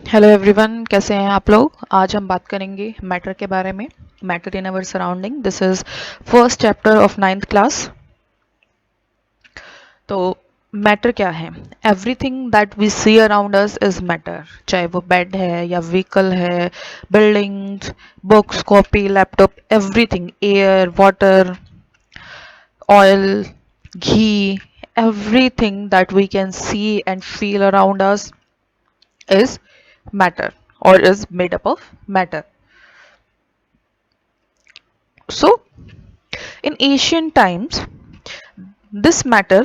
Hello everyone, कैसे हैं आप लोग। आज हम बात करेंगे मैटर के बारे में। Matter in our surrounding, this is first chapter of 9th class. तो मैटर क्या है? Everything that we see around us is matter, चाहे वो बेड है या व्हीकल है, buildings, books, copy, laptop, everything, air, water, oil, घी, everything that we can see and feel around us is matter or is made up of matter. So, in ancient times, this matter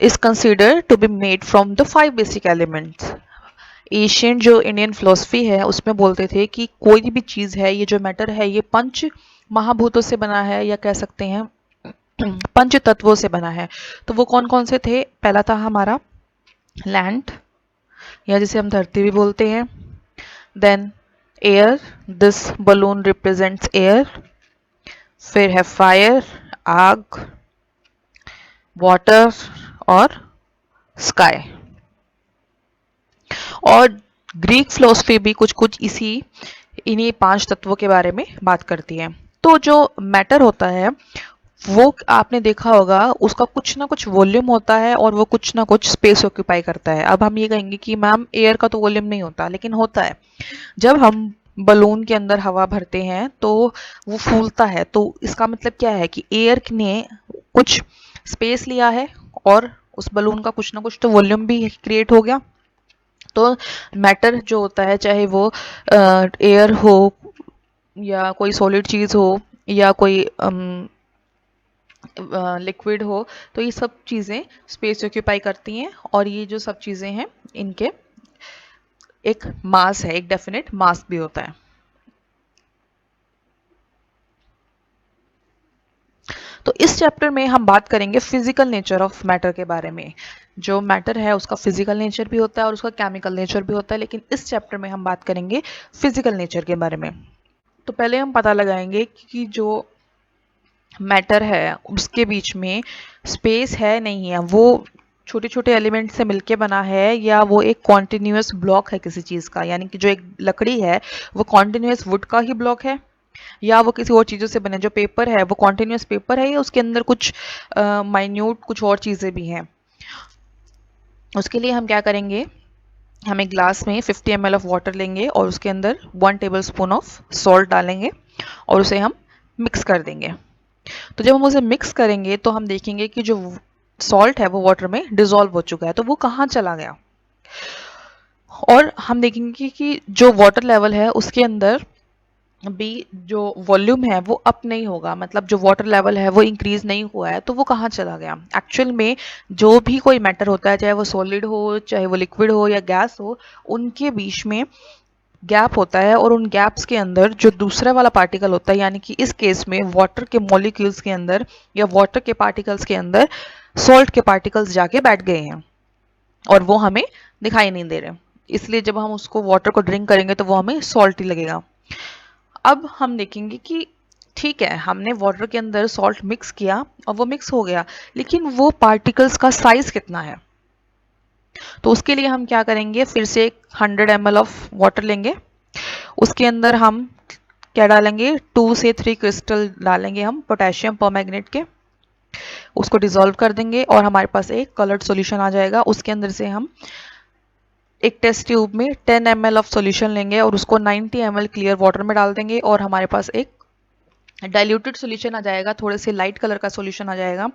is considered to be made from the five basic elements. Ancient जो Indian philosophy है उसमें बोलते थे कि कोई भी चीज़ है, ये जो मैटर है, ये पंच महाभूतों से बना है, या कह सकते हैं पंच तत्वों से बना है। तो वो कौन कौन से थे? पहला था हमारा लैंड, या जिसे हम धरती भी बोलते हैं। Then air, this balloon represents air. फिर है फायर, आग, वाटर और स्काई। और ग्रीक फिलोसफी भी कुछ कुछ इन्हीं पांच तत्वों के बारे में बात करती है। तो जो मैटर होता है वो आपने देखा होगा, उसका कुछ ना कुछ वॉल्यूम होता है और वो कुछ ना कुछ स्पेस ऑक्यूपाई करता है। अब हम ये कहेंगे कि मैम एयर का तो वॉल्यूम नहीं होता, लेकिन होता है। जब हम बलून के अंदर हवा भरते हैं तो वो फूलता है, तो इसका मतलब क्या है कि एयर ने कुछ स्पेस लिया है और उस बलून का कुछ ना कुछ तो वॉल्यूम भी क्रिएट हो गया। तो मैटर जो होता है, चाहे वो एयर हो या कोई सॉलिड चीज हो या कोई लिक्विड हो, तो ये सब चीजें स्पेस ऑक्यूपाई करती हैं। और ये जो सब चीजें हैं, इनके एक मास है, एक डेफिनेट मास भी होता है। तो इस चैप्टर में हम बात करेंगे फिजिकल नेचर ऑफ मैटर के बारे में। जो मैटर है उसका फिजिकल नेचर भी होता है और उसका केमिकल नेचर भी होता है, लेकिन इस चैप्टर में हम बात करेंगे फिजिकल नेचर के बारे में। तो पहले हम पता लगाएंगे कि जो मैटर है उसके बीच में स्पेस है नहीं है, वो छोटे छोटे एलिमेंट से मिलके बना है, या वो एक कॉन्टिन्यूस ब्लॉक है किसी चीज़ का। यानी कि जो एक लकड़ी है वो कॉन्टिन्यूस वुड का ही ब्लॉक है, या वो किसी और चीज़ों से बने। जो पेपर है वो कॉन्टिन्यूस पेपर है, या उसके अंदर कुछ माइन्यूट कुछ और चीज़ें भी हैं। उसके लिए हम क्या करेंगे, हम एक ग्लास में 50 ml ऑफ वाटर लेंगे और उसके अंदर 1 टेबल स्पून ऑफ सॉल्ट डालेंगे और उसे हम मिक्स कर देंगे। तो जब हम उसे मिक्स करेंगे तो हम देखेंगे कि जो सॉल्ट है वो वाटर में डिजोल्व हो चुका है, तो वो कहाँ चला गया। और हम देखेंगे कि जो वाटर लेवल है उसके अंदर भी जो वॉल्यूम है वो अप नहीं होगा, मतलब जो वाटर लेवल है वो इंक्रीज नहीं हुआ है, तो वो कहाँ चला गया। एक्चुअल में जो भी कोई मैटर होता है, चाहे वो सॉलिड हो, चाहे वो लिक्विड हो या गैस हो, उनके बीच में गैप होता है, और उन गैप्स के अंदर जो दूसरा वाला पार्टिकल होता है, यानी कि इस केस में वाटर के मॉलिक्यूल्स के अंदर या वाटर के पार्टिकल्स के अंदर सॉल्ट के पार्टिकल्स जाके बैठ गए हैं और वो हमें दिखाई नहीं दे रहे। इसलिए जब हम उसको वाटर को ड्रिंक करेंगे तो वो हमें सॉल्टी लगेगा। अब हम देखेंगे कि ठीक है, हमने वाटर के अंदर सॉल्ट मिक्स किया और वो मिक्स हो गया, लेकिन वो पार्टिकल्स का साइज कितना है। तो उसके लिए हम क्या करेंगे, फिर से 100 ml ऑफ वाटर लेंगे, उसके अंदर हम क्या डालेंगे, 2 से 3 क्रिस्टल डालेंगे हम पोटेशियम परमैंगनेट के। उसको डिसॉल्व कर देंगे और हमारे पास एक कलर्ड सॉल्यूशन आ जाएगा। उसके अंदर से हम एक टेस्ट ट्यूब में 10 ml ऑफ सॉल्यूशन लेंगे और उसको 90 ml क्लियर वाटर में डाल देंगे और हमारे पास एक डाइल्यूटेड सॉल्यूशन आ जाएगा, थोड़े से लाइट कलर का सॉल्यूशन आ जाएगा।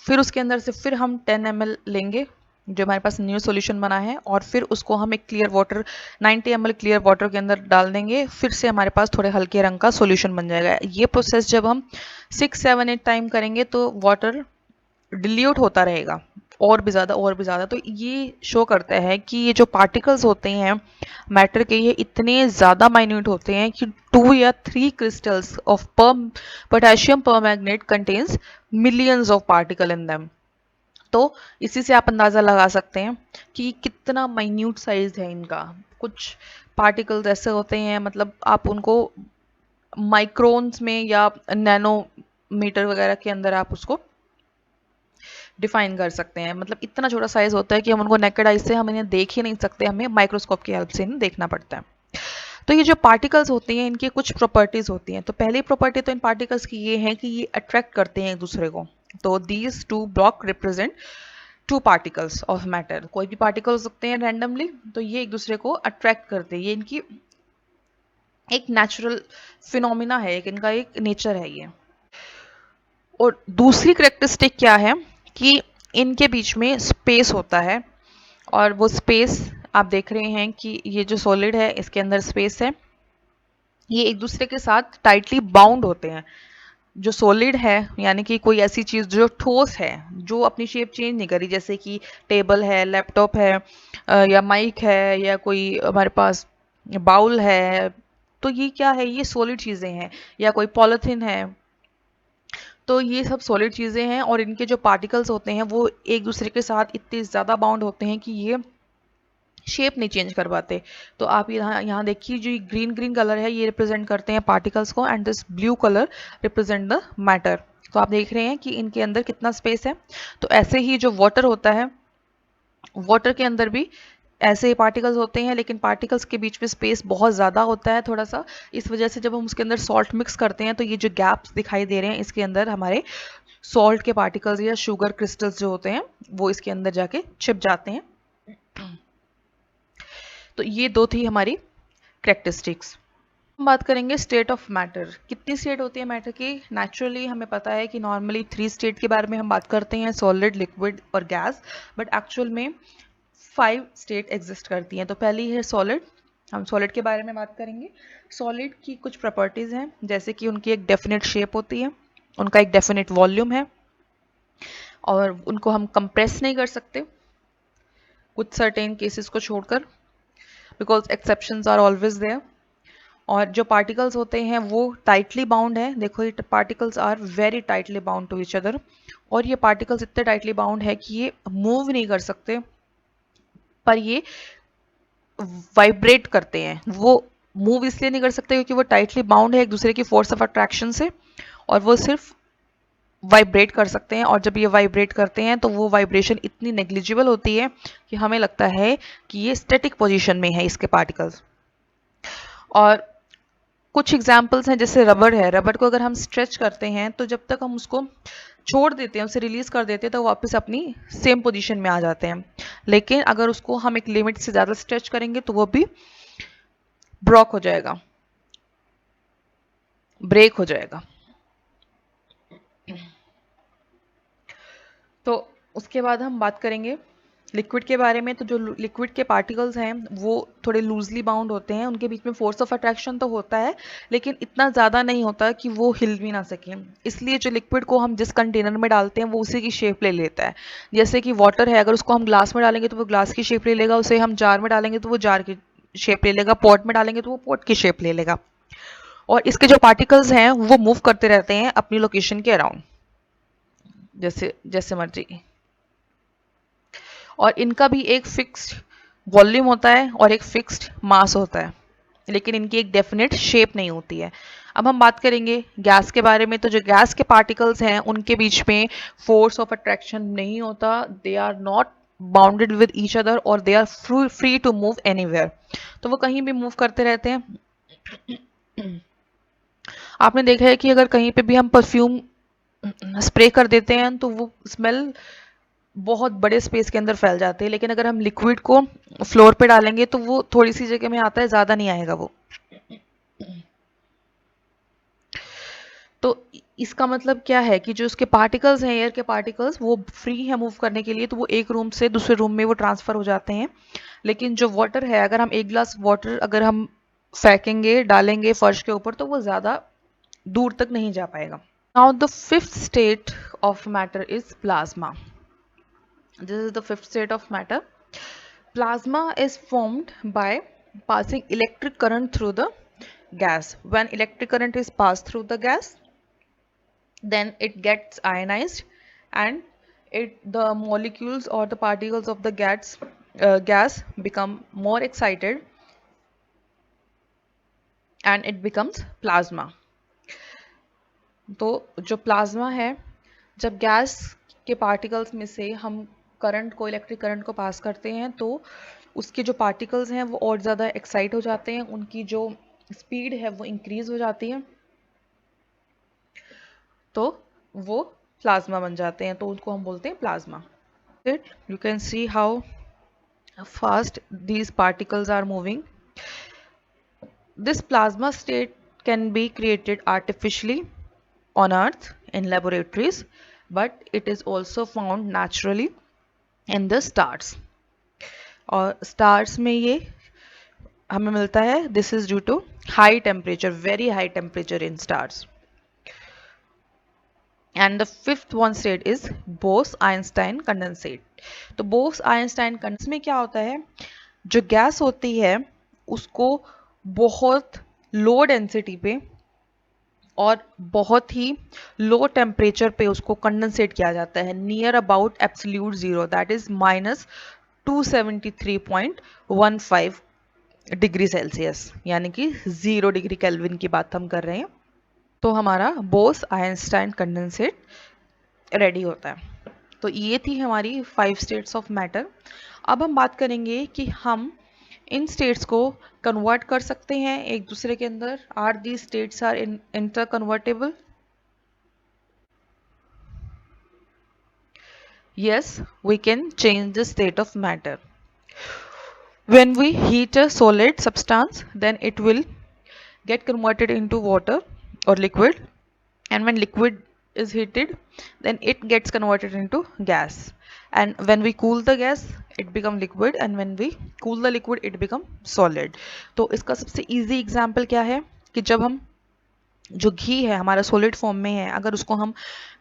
फिर उसके अंदर से फिर हम 10 ml लेंगे जो हमारे पास न्यू सॉल्यूशन बना है, और फिर उसको हम एक clear water 90 ml clear water के अंदर डाल देंगे। फिर से हमारे पास थोड़े हल्के रंग का सॉल्यूशन बन जाएगा। ये प्रोसेस जब हम 6 7 8 टाइम करेंगे तो वाटर डिल्यूट होता रहेगा और भी ज़्यादा और भी ज़्यादा। तो ये शो करता है कि ये जो पार्टिकल्स होते हैं मैटर के, ये इतने ज़्यादा माइन्यूट होते हैं कि 2 या 3 crystals of potassium permanganate contains millions of particle in them. तो इसी से आप अंदाज़ा लगा सकते हैं कि कितना माइन्यूट साइज है इनका। कुछ पार्टिकल्स ऐसे होते हैं, मतलब आप उनको माइक्रोन्स में या नैनोमीटर वगैरह के अंदर आप उसको डिफाइन कर सकते हैं। मतलब इतना छोटा साइज होता है कि हम उनको नेकेड आई से हम इन्हें देख ही नहीं सकते, हमें माइक्रोस्कोप की हेल्प से इन्हें देखना पड़ता है। तो ये जो पार्टिकल्स होती हैं इनकी कुछ प्रॉपर्टीज होती हैं। तो पहली प्रॉपर्टी तो इन पार्टिकल्स की ये है कि ये अट्रैक्ट करते हैं एक दूसरे को। तो these two block represent two particles of matter. कोई भी पार्टिकल हो सकते हैं रैंडमली, तो ये एक दूसरे को अट्रैक्ट करते हैं। ये इनकी एक नेचुरल फिनोमिना है, एक इनका एक नेचर है ये। और दूसरी करेक्टरिस्टिक क्या है कि इनके बीच में स्पेस होता है, और वो स्पेस आप देख रहे हैं कि ये जो सॉलिड है इसके अंदर स्पेस है, ये एक दूसरे के साथ टाइटली बाउंड होते हैं। जो सॉलिड है यानी कि कोई ऐसी चीज जो ठोस है, जो अपनी शेप चेंज नहीं करी, जैसे कि टेबल है, लैपटॉप है, या माइक है, या कोई हमारे पास बाउल है, तो ये क्या है, ये सॉलिड चीजें हैं। या कोई पॉलिथीन है, तो ये सब सॉलिड चीजें हैं, और इनके जो पार्टिकल्स होते हैं वो एक दूसरे के साथ इतने ज्यादा बाउंड होते हैं कि ये शेप नहीं चेंज कर पाते। तो आप यहाँ यहाँ देखिए, जो ग्रीन ग्रीन कलर है ये रिप्रेजेंट करते हैं पार्टिकल्स को, and this blue colour represent the matter. तो आप देख रहे हैं कि इनके अंदर कितना स्पेस है। तो ऐसे ही जो वाटर होता है, वाटर के अंदर भी ऐसे ही पार्टिकल्स होते हैं, लेकिन पार्टिकल्स के बीच में स्पेस बहुत ज़्यादा होता है थोड़ा सा। इस वजह से जब हम उसके अंदर सॉल्ट मिक्स करते हैं तो ये जो गैप्स दिखाई दे रहे हैं इसके अंदर हमारे सॉल्ट के पार्टिकल्स या शुगर क्रिस्टल्स जो होते हैं वो इसके अंदर जाके छिप जाते हैं। तो ये दो थी हमारी करेक्टरिस्टिक्स। हम बात करेंगे स्टेट ऑफ मैटर। कितनी स्टेट होती है मैटर की? नेचुरली हमें पता है कि नॉर्मली 3 स्टेट के बारे में हम बात करते हैं, सॉलिड, लिक्विड और गैस। बट एक्चुअल में 5 स्टेट एग्जिस्ट करती हैं। तो पहली है सॉलिड। हम सॉलिड के बारे में बात करेंगे। सॉलिड की कुछ प्रॉपर्टीज हैं, जैसे कि उनकी एक डेफिनेट शेप होती है, उनका एक डेफिनेट वॉल्यूम है, और उनको हम कंप्रेस नहीं कर सकते कुछ सर्टेन केसेस को छोड़कर, because exceptions are always there. और जो पार्टिकल्स होते हैं वो टाइटली बाउंड है। देखो ये particles are very tightly bound to each other, और ये पार्टिकल्स इतने टाइटली बाउंड है कि ये मूव नहीं कर सकते, पर ये वाइब्रेट करते हैं। वो मूव इसलिए नहीं कर सकते क्योंकि वो टाइटली बाउंड है एक दूसरे की फोर्स ऑफ अट्रैक्शन से, और वो सिर्फ वाइब्रेट कर सकते हैं। और जब ये वाइब्रेट करते हैं तो वो वाइब्रेशन इतनी नेग्लिजिबल होती है कि हमें लगता है कि ये स्टैटिक पोजीशन में है इसके पार्टिकल्स। और कुछ एग्जाम्पल्स हैं, जैसे रबर है। रबर को अगर हम स्ट्रेच करते हैं तो जब तक हम उसको छोड़ देते हैं, उसे रिलीज कर देते हैं, तो वापस अपनी सेम पोजीशन में आ जाते हैं। लेकिन अगर उसको हम एक लिमिट से ज़्यादा स्ट्रेच करेंगे तो वो भी ब्रोक हो जाएगा, ब्रेक हो जाएगा। तो उसके बाद हम बात करेंगे लिक्विड के बारे में। तो जो लिक्विड के पार्टिकल्स हैं वो थोड़े लूजली बाउंड होते हैं, उनके बीच में फोर्स ऑफ अट्रैक्शन तो होता है लेकिन इतना ज़्यादा नहीं होता कि वो हिल भी ना सकें। इसलिए जो लिक्विड को हम जिस कंटेनर में डालते हैं वो उसी की शेप ले लेता है। जैसे कि वाटर है, अगर उसको हम ग्लास में डालेंगे तो वो ग्लास की शेप ले लेगा, उसे हम जार में डालेंगे तो वो जार की शेप ले लेगा, पॉट में डालेंगे तो वो पॉट की शेप ले लेगा। और इसके जो पार्टिकल्स हैं वो मूव करते रहते हैं अपनी लोकेशन के अराउंड, जैसे जैसे मर्जी। और इनका भी एक फिक्स्ड वॉल्यूम होता है और एक फिक्स्ड मास होता है, लेकिन इनकी एक डेफिनेट शेप नहीं होती है। अब हम बात करेंगे गैस के बारे में। तो जो गैस के पार्टिकल्स हैं उनके बीच में फोर्स ऑफ अट्रैक्शन नहीं होता, they are not bounded with each other, और they are free to move anywhere. तो वो कहीं भी मूव करते रहते हैं। आपने देखा है कि अगर कहीं पे भी हम परफ्यूम स्प्रे कर देते हैं तो वो स्मेल बहुत बड़े स्पेस के अंदर फैल जाते हैं, लेकिन अगर हम लिक्विड को फ्लोर पे डालेंगे तो वो थोड़ी सी जगह में आता है, ज़्यादा नहीं आएगा वो। तो इसका मतलब क्या है कि जो उसके पार्टिकल्स हैं, एयर के पार्टिकल्स, वो फ्री है मूव करने के लिए, तो वो एक रूम से दूसरे रूम में वो ट्रांसफ़र हो जाते हैं। लेकिन जो वाटर है, अगर हम एक ग्लास वाटर अगर हम फेंकेंगे, डालेंगे फर्श के ऊपर, तो वो ज़्यादा दूर तक नहीं जा पाएगा। Now the fifth state of matter is plasma. This is the fifth state of matter. Plasma is formed by passing electric current through the gas. When electric current is passed through the gas, then it gets ionized, and the molecules or the particles of the gas become more excited, and it becomes plasma. तो जो plasma है, जब gas के particles में से हम current को, electric current को पास करते हैं तो उसके जो पार्टिकल्स हैं वो और ज़्यादा एक्साइट हो जाते हैं, उनकी जो स्पीड है वो इंक्रीज हो जाती है, तो वो प्लाज्मा बन जाते हैं, तो उनको हम बोलते हैं plasma. You can see how fast these particles are moving. This plasma state can be created artificially on Earth in laboratories, but it is also found naturally in the stars. और stars में ये हमें मिलता है, this is due to high temperature, very high temperature in stars. And the fifth one state is Bose-Einstein condensate. तो Bose-Einstein condensate में क्या होता है, जो गैस होती है उसको बहुत लो डेंसिटी पे और बहुत ही लो टेम्परेचर पे उसको कंडेंसेट किया जाता है, near about absolute zero, that is -273.15 degree Celsius, यानी कि 0 डिग्री केल्विन की बात हम कर रहे हैं. तो हमारा बोस आइंस्टाइन कंडेंसेट रेडी होता है. तो ये थी हमारी 5 स्टेट्स ऑफ मैटर. अब हम बात करेंगे कि हम इन स्टेट्स को कन्वर्ट कर सकते हैं एक दूसरे के अंदर. Are the states are interconvertible? Yes, we can change the state of matter. When we heat a solid substance, then it will get converted into water or liquid, and when liquid is heated, then it gets converted into gas, and when we cool the gas it become liquid, and when we cool the liquid it become solid. तो इसका सबसे easy example क्या है कि जब हम जो घी है हमारा सॉलिड फॉर्म में है, अगर उसको हम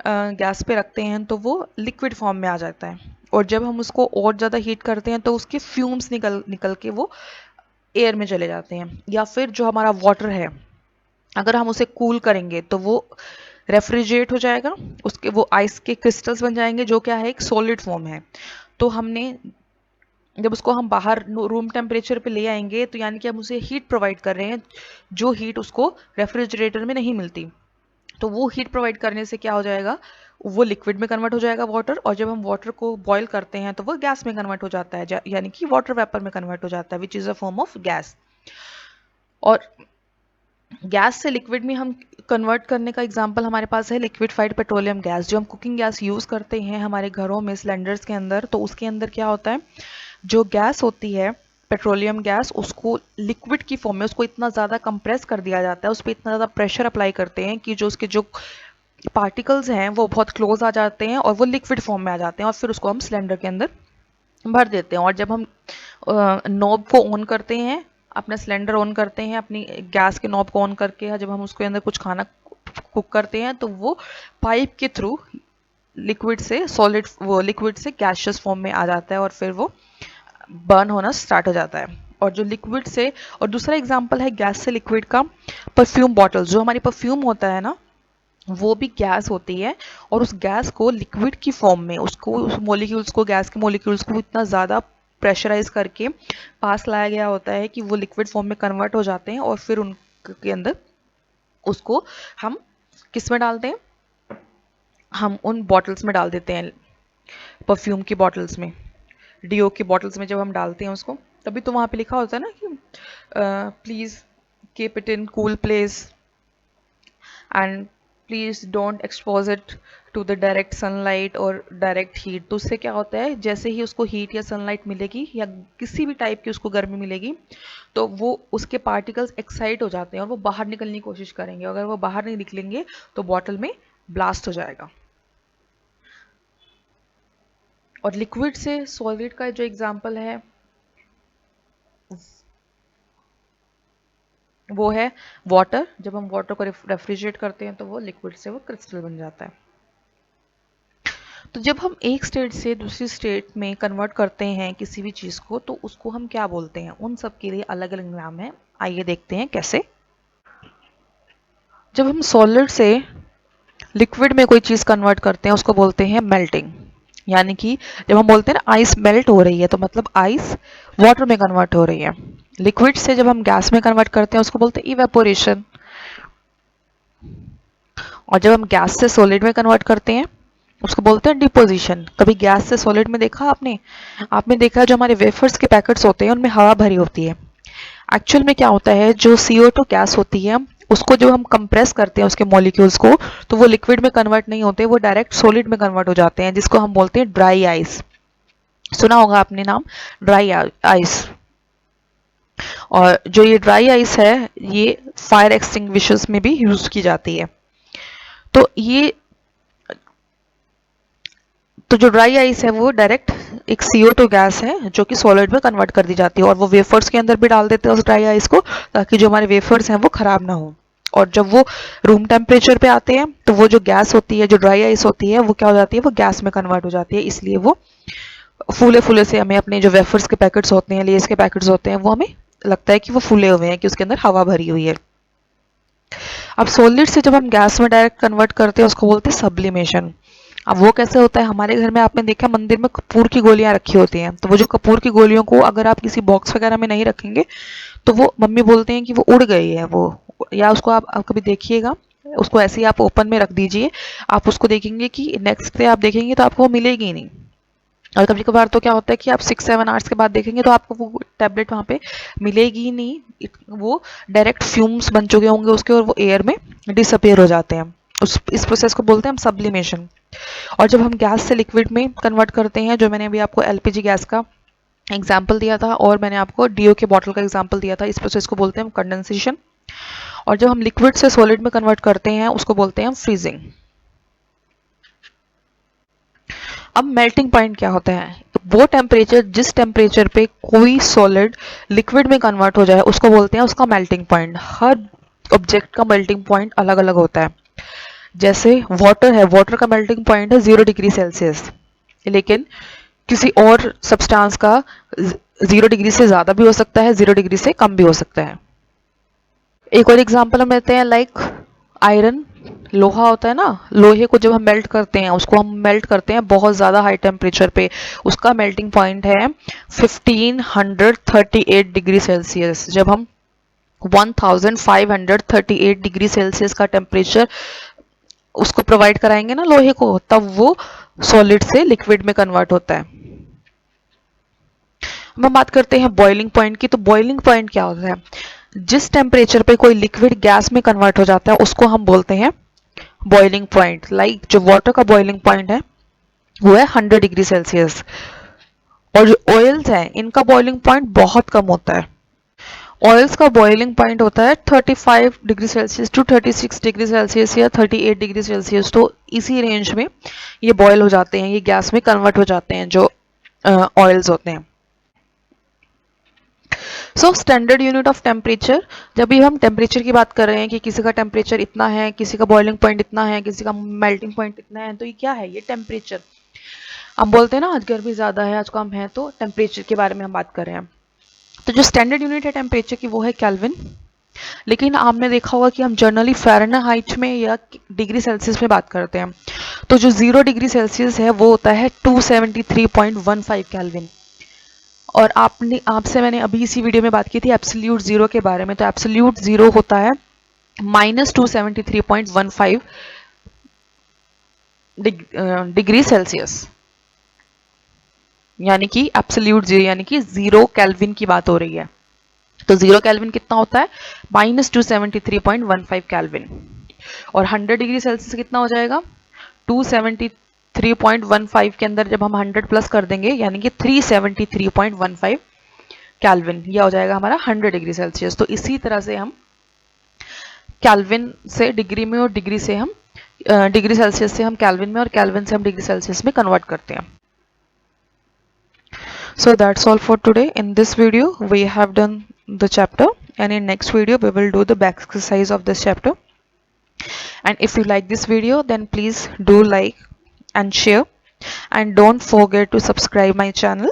गैस पे रखते हैं तो वो लिक्विड फॉर्म में आ जाता है, और जब हम उसको और ज़्यादा हीट करते हैं तो उसके फ्यूम्स निकल के वो एयर में चले जाते हैं. या फिर जो हमारा वाटर है, अगर हम उसे कूल करेंगे तो वो रेफ्रिजरेट हो जाएगा, उसके वो आइस के क्रिस्टल्स बन जाएंगे जो क्या है, एक सॉलिड फॉर्म है. तो हमने जब उसको हम बाहर रूम टेम्परेचर पे ले आएंगे तो यानी कि हम उसे हीट प्रोवाइड कर रहे हैं, जो हीट उसको रेफ्रिजरेटर में नहीं मिलती. तो वो हीट प्रोवाइड करने से क्या हो जाएगा, वो लिक्विड में कन्वर्ट हो जाएगा वाटर, और जब हम वाटर को बॉईल करते हैं तो वो गैस में कन्वर्ट हो जाता है, यानी कि वाटर वेपर में कन्वर्ट हो जाता है, which is a form of gas. और गैस से लिक्विड में हम कन्वर्ट करने का एग्जांपल हमारे पास है लिक्विफाइड पेट्रोलियम गैस, जो हम कुकिंग गैस यूज़ करते हैं हमारे घरों में सिलेंडर्स के अंदर. तो उसके अंदर क्या होता है, जो गैस होती है पेट्रोलियम गैस, उसको लिक्विड की फॉर्म में उसको इतना ज़्यादा कंप्रेस कर दिया जाता है, उस पर इतना ज़्यादा प्रेशर अप्लाई करते हैं कि जो उसके जो पार्टिकल्स हैं वो बहुत क्लोज आ जाते हैं और वो लिक्विड फॉर्म में आ जाते हैं, और फिर उसको हम सिलेंडर के अंदर भर देते हैं. और जब हम नॉब को ऑन करते हैं, अपना सिलेंडर ऑन करते हैं, अपनी गैस के नॉब को ऑन करके जब हम उसके अंदर कुछ खाना कुक करते हैं तो वो पाइप के थ्रू लिक्विड से सॉलिड, वो लिक्विड से गैसियस फॉर्म में आ जाता है और फिर वो बर्न होना स्टार्ट हो जाता है. और जो लिक्विड से, और दूसरा एग्जांपल है गैस से लिक्विड का, परफ्यूम बॉटल्स. जो हमारी परफ्यूम होता है ना, वो भी गैस होती है, और उस गैस को लिक्विड की फॉर्म में उसको, उस मॉलिक्यूल्स को, गैस के मॉलिक्यूल्स को इतना ज़्यादा प्रेशराइज करके पास लाया गया होता है कि वो लिक्विड फॉर्म में कन्वर्ट हो जाते हैं, और फिर उनके अंदर उसको हम किस में डालते हैं, हम उन बॉटल्स में डाल देते हैं, परफ्यूम की बॉटल्स में, डीओ की बॉटल्स में जब हम डालते हैं उसको, तभी तो वहाँ पे लिखा होता है ना कि please keep it in cool place and please don't expose it to the direct sunlight और डायरेक्ट हीट. तो उससे क्या होता है, जैसे ही उसको हीट या सनलाइट मिलेगी या किसी भी टाइप की उसको गर्मी मिलेगी तो वो उसके पार्टिकल्स एक्साइट हो जाते हैं और वो बाहर निकलने की कोशिश करेंगे. अगर वो बाहर नहीं निकलेंगे तो बॉटल में ब्लास्ट हो जाएगा. और लिक्विड से सॉलिड का जो एग्जाम्पल है वो है वाटर. जब हम वाटर को रेफ्रिजरेट करते हैं तो वो लिक्विड से वो क्रिस्टल बन जाता है. तो जब हम एक स्टेट से दूसरी स्टेट में कन्वर्ट करते हैं किसी भी चीज़ को, तो उसको हम क्या बोलते हैं, उन सब के लिए अलग अलग नाम है. आइए देखते हैं कैसे. जब हम सॉलिड से लिक्विड में कोई चीज़ कन्वर्ट करते हैं उसको बोलते हैं मेल्टिंग. यानी कि जब हम बोलते हैं ना आइस मेल्ट हो रही है, तो मतलब आइस वाटर में कन्वर्ट हो रही है. लिक्विड से जब हम गैस में कन्वर्ट करते हैं उसको बोलते हैं इवेपोरेशन. और जब हम गैस से सॉलिड में कन्वर्ट करते हैं उसको बोलते हैं डिपोजिशन। कभी गैस से सॉलिड में देखा आपने देखा जो हमारे वेफर्स के पैकेट्स होते हैं उनमें हवा भरी होती है। एक्चुअल में क्या होता है, जो CO2 गैस होती है उसको जो हम कंप्रेस करते हैं उसके मॉलिक्यूल्स को, तो वो लिक्विड में कन्वर्ट नहीं होते, वो डायरेक्ट सॉलिड में कन्वर्ट हो जाते हैं, जिसको हम बोलते हैं ड्राई आइस। सुना होगा आपने नाम ड्राई आइस। और जो ये ड्राई आइस है ये फायर एक्सटिंग्विशर्स में भी यूज की जाती है। तो ये तो जो ड्राई आइस है वो डायरेक्ट एक CO2 गैस है जो कि सॉलिड में कन्वर्ट कर दी जाती है, और वो वेफर्स के अंदर भी डाल देते हैं उस ड्राई आइस को, ताकि जो हमारे वेफर्स हैं वो खराब ना हो। और जब वो रूम टेम्परेचर पे आते हैं तो वो जो गैस होती है, जो ड्राई आइस होती है, वो क्या हो जाती है, वो गैस में कन्वर्ट हो जाती है। इसलिए वो फूले फूले से हमें अपने जो वेफर्स के पैकेट्स होते हैं, लेस के पैकेट्स होते हैं, वो हमें लगता है कि वो फूले हुए हैं, कि उसके अंदर हवा भरी हुई है। अब सॉलिड से जब हम गैस में डायरेक्ट कन्वर्ट करते हैं उसको बोलते हैं सब्लिमेशन। अब वो कैसे होता है, हमारे घर में आपने देखा मंदिर में कपूर की गोलियां रखी होती हैं, तो वो जो कपूर की गोलियों को अगर आप किसी बॉक्स वगैरह में नहीं रखेंगे तो वो मम्मी बोलते हैं कि वो उड़ गई है वो, या उसको आप कभी देखिएगा, उसको ऐसे ही आप ओपन में रख दीजिए, आप उसको देखेंगे कि नेक्स्ट डे आप देखेंगे तो आपको वो मिलेगी ही नहीं। और कभी कभार तो क्या होता है कि आप 6-7 आवर्स के बाद देखेंगे तो आपको वो टैबलेट वहाँ पे मिलेगी ही नहीं, वो डायरेक्ट फ्यूम्स बन चुके होंगे उसके, और वो एयर में डिसअपियर हो जाते हैं। इस प्रोसेस को बोलते हैं हम सब्लिमेशन। और जब हम गैस से लिक्विड में कन्वर्ट करते हैं, जो मैंने अभी आपको LPG गैस का एग्जाम्पल दिया था और मैंने आपको DO के बॉटल का एग्जाम्पल दिया था, इस प्रोसेस को बोलते हैं हम कंडेंसेशन। और जब हम लिक्विड से सॉलिड में कन्वर्ट करते हैं उसको बोलते हैं हम फ्रीजिंग। अब मेल्टिंग पॉइंट क्या होता है, वो टेम्परेचर जिस टेम्परेचर पे कोई सॉलिड लिक्विड में कन्वर्ट हो जाए उसको बोलते हैं उसका मेल्टिंग पॉइंट। हर ऑब्जेक्ट का मेल्टिंग पॉइंट अलग अलग होता है। जैसे वाटर है, वाटर का मेल्टिंग पॉइंट है 0 डिग्री सेल्सियस, लेकिन किसी और सब्सटेंस का 0 डिग्री से ज़्यादा भी हो सकता है, 0 डिग्री से कम भी हो सकता है। एक और एग्जांपल हम लेते हैं, लाइक आयरन, लोहा होता है ना, लोहे को जब हम मेल्ट करते हैं उसको हम मेल्ट करते हैं बहुत ज़्यादा हाई टेम्परेचर पे, उसका मेल्टिंग पॉइंट है 1538 डिग्री सेल्सियस। जब हम 1538 डिग्री सेल्सियस का टेम्परेचर उसको प्रोवाइड कराएंगे ना लोहे को, तब वो सॉलिड से लिक्विड में कन्वर्ट होता है। हम बात करते हैं बॉइलिंग पॉइंट की। तो बॉइलिंग पॉइंट क्या होता है, जिस टेम्परेचर पे कोई लिक्विड गैस में कन्वर्ट हो जाता है उसको हम बोलते हैं बॉइलिंग पॉइंट। लाइक जो वाटर का बॉइलिंग पॉइंट है वो है 100 डिग्री सेल्सियस, और जो ऑयल्स हैं इनका बॉइलिंग पॉइंट बहुत कम होता है। ऑयल्स का बॉइलिंग पॉइंट होता है 35 degree Celsius to 36 degree Celsius या 38 डिग्री सेल्सियस। तो इसी रेंज में ये बॉयल हो जाते हैं, ये गैस में कन्वर्ट हो जाते हैं जो ऑयल्स होते हैं। So standard unit of temperature, जब भी हम टेम्परेचर की बात कर रहे हैं कि किसी का टेम्परेचर इतना है, किसी का बॉइलिंग पॉइंट इतना है, किसी का मेल्टिंग पॉइंट इतना है, तो ये क्या है, ये टेम्परेचर। हम बोलते हैं ना आज गर्मी ज़्यादा है, आज कम है, तो टेम्परेचर के बारे में हम बात कर रहे हैं। तो जो स्टैंडर्ड यूनिट है टेम्परेचर की वो है केल्विन, लेकिन आपने देखा होगा कि हम जनरली फ़ारेनहाइट में या डिग्री सेल्सियस में बात करते हैं। तो जो 0 डिग्री सेल्सियस है वो होता है 273.15 केल्विन। और आपसे मैंने अभी इसी वीडियो में बात की थी एब्सोल्यूट जीरो के बारे में, तो एब्सोल्यूट जीरो होता है -273.15 डिग्री सेल्सियस, यानी कि एब्सोल्यूट जीरो यानी कि 0 केल्विन की बात हो रही है। तो 0 केल्विन कितना होता है, -273.15 केल्विन। और 100 डिग्री सेल्सियस कितना हो जाएगा, 273.15 के अंदर जब हम 100 प्लस कर देंगे यानी कि 373.15 केल्विन, यह हो जाएगा हमारा 100 डिग्री सेल्सियस। तो इसी तरह से हम केल्विन से डिग्री में और डिग्री से हम डिग्री सेल्सियस से हम केल्विन में और केल्विन से हम डिग्री सेल्सियस में कन्वर्ट करते हैं। So that's all for today. In this video we have done the chapter, and in next video we will do the back exercise of this chapter. And if you like this video then please do like and share, and don't forget to subscribe my channel.